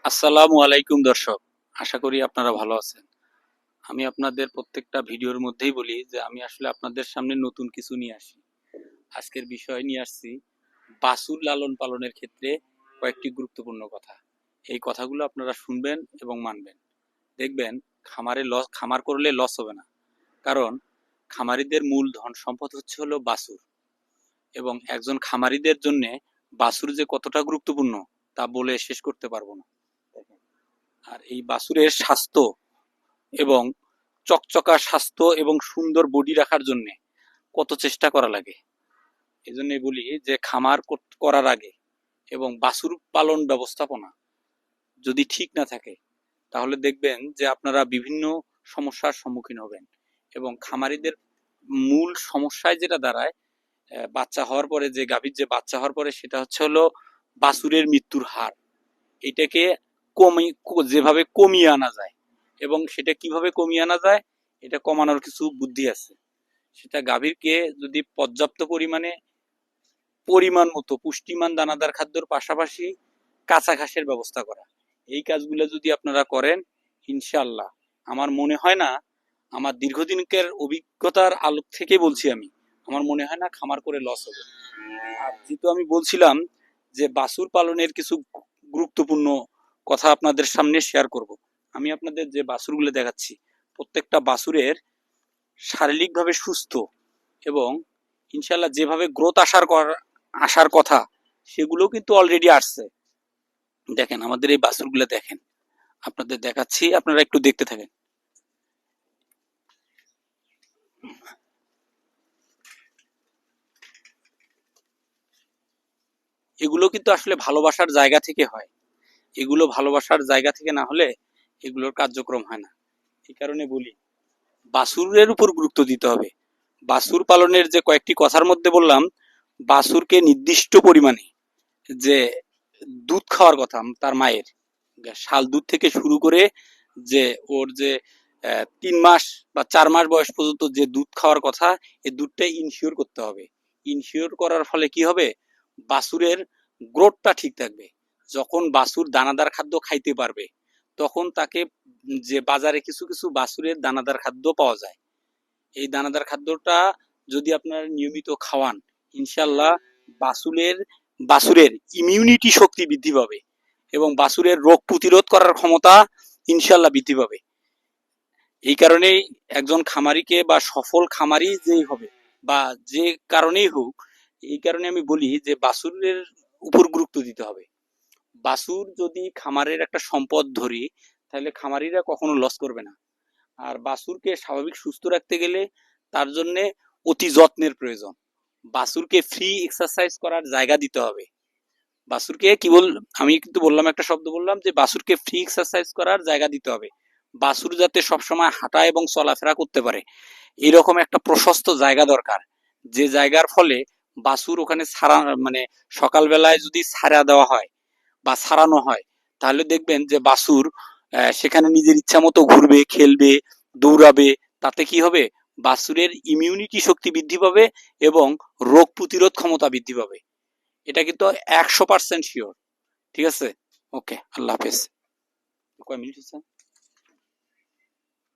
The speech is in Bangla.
আসসালামু আলাইকুম দর্শক, আশা করি আপনারা ভালো আছেন। আমি আপনাদের প্রত্যেকটা ভিডিওর মধ্যেই বলি যে আমি আসলে আপনাদের সামনে নতুন কিছু নিয়ে আসি। আজকের বিষয় নিয়ে আসছি বাছুর লালন পালনের ক্ষেত্রে কয়েকটি গুরুত্বপূর্ণ কথা। এই কথাগুলো আপনারা শুনবেন এবং মানবেন। দেখবেন খামার করলে লস হবে না। কারণ খামারিদের মূল ধন সম্পদ হলো বাছুর, এবং একজন খামারিদের জন্য বাছুর যে কতটা গুরুত্বপূর্ণ তা বলে শেষ করতে পারবো না। আর এই বাছুরের স্বাস্থ্য এবং চকচকা স্বাস্থ্য এবং সুন্দর বডি রাখার জন্য কত চেষ্টা করা লাগে। এই জন্যই বলি যে খামার করার আগে এবং বাছুর পালন ব্যবস্থাপনা যদি ঠিক না থাকে, তাহলে দেখবেন যে আপনারা বিভিন্ন সমস্যার সম্মুখীন হবেন। এবং খামারিদের মূল সমস্যায় যেটা দাঁড়ায়, বাচ্চা হওয়ার পরে যে গাভীর যে বাচ্চা হওয়ার পরে, সেটা হলো বাছুরের মৃত্যুর হার। এটাকে যেভাবে কমিয়ে আনা যায়, এবং সেটা কিভাবে কমিয়ে আনা যায়, এটা কমানোর কিছু বুদ্ধি আছে। সেটা গাভীরকে যদি পর্যাপ্ত পরিমাণ মতো পুষ্টিমান দানাদার খাদ্যের পাশাপাশি কাঁচা ঘাসের ব্যবস্থা করা। এই কাজগুলো যদি আপনারা করেন, ইনশাআল্লাহ আমার মনে হয় না, আমার দীর্ঘদিনকার অভিজ্ঞতার আলোক থেকে বলছি আমি, আমার মনে হয় না খামার করে লস হবে। আর যেহেতু আমি বলছিলাম যে বাছুর পালনের কিছু গুরুত্বপূর্ণ কথা আপনাদের সামনে শেয়ার করব। আমি আপনাদের যে বাছুরগুলো দেখাচ্ছি, প্রত্যেকটা বাছুরের শারীরিকভাবে সুস্থ এবং ইনশাল্লাহ যেভাবে গ্রোথ আসার কথা, সেগুলো কিন্তু অলরেডি আসছে। দেখেন আমাদের এই বাছুরগুলো দেখেন, আপনাদের দেখাচ্ছি, আপনারা একটু দেখতে থাকেন। এগুলো কিন্তু আসলে ভালোবাসার জায়গা থেকে হয়। এগুলো ভালোবাসার জায়গা থেকে না হলে এগুলোর কার্যক্রম হয় না। এই কারণে বলি বাছুরের উপর গুরুত্ব দিতে হবে। বাছুর পালনের যে কয়েকটি কথার মধ্যে বললাম, বাছুরকে নির্দিষ্ট পরিমাণে যে দুধ খাওয়ার কথা, তার মায়ের শাল দুধ থেকে শুরু করে যে ওর যে 3 মাস বা 4 মাস বয়স পর্যন্ত যে দুধ খাওয়ার কথা, এই দুধটা ইনশিওর করতে হবে। ইনশিওর করার ফলে কি হবে, বাছুরের গ্রোথটা ঠিক থাকবে। যখন বাছুর দানাদার খাদ্য খাইতে পারবে, তখন তাকে যে বাজারে কিছু কিছু বাছুরের দানাদার খাদ্য পাওয়া যায়, এই দানাদার খাদ্যটা যদি আপনারা নিয়মিত খাওয়ান, ইনশাল্লাহ বাছুরের বাছুরের ইমিউনিটি শক্তি বৃদ্ধি পাবে এবং বাছুরের রোগ প্রতিরোধ করার ক্ষমতা ইনশাল্লাহ বৃদ্ধি পাবে। এই কারণেই একজন খামারিকে বা সফল খামারি যেই হবে বা যে কারণেই হোক, এই কারণে আমি বলি যে বাছুরের উপর গুরুত্ব দিতে হবে। বাছুর যদি খামারের একটা সম্পদ ধরি, তাহলে খামারিরা কখনো লস করবে না। আর বাছুরকে স্বাভাবিক সুস্থ রাখতে গেলে তার জন্য অতি যত্নের প্রয়োজন। বাছুরকে ফ্রি এক্সারসাইজ করার জায়গা দিতে হবে। বাছুরকে আমি কিন্তু বললাম, একটা শব্দ বললাম যে বাছুরকে ফ্রি এক্সারসাইজ করার জায়গা দিতে হবে। বাছুর যাতে সবসময় হাঁটা এবং চলাফেরা করতে পারে, এরকম একটা প্রশস্ত জায়গা দরকার। যে জায়গার ফলে বাছুর ওখানে সকালবেলায় যদি ছাড়া দেওয়া হয় বা ছাড়ানো হয়, তাহলে দেখবেন যে বাছুর সেখানে নিজের ইচ্ছা মতো ঘুরবে, খেলবে, দৌড়াবে। তাতে কি হবে, বাছুরের ইমিউনিটি শক্তি বৃদ্ধি পাবে এবং রোগ প্রতিরোধ ক্ষমতা বৃদ্ধি পাবে। এটা কিন্তু 100% শিওর। ঠিক আছে, ওকে, আল্লাহ হাফেজ। কয় মিনিট হচ্ছে?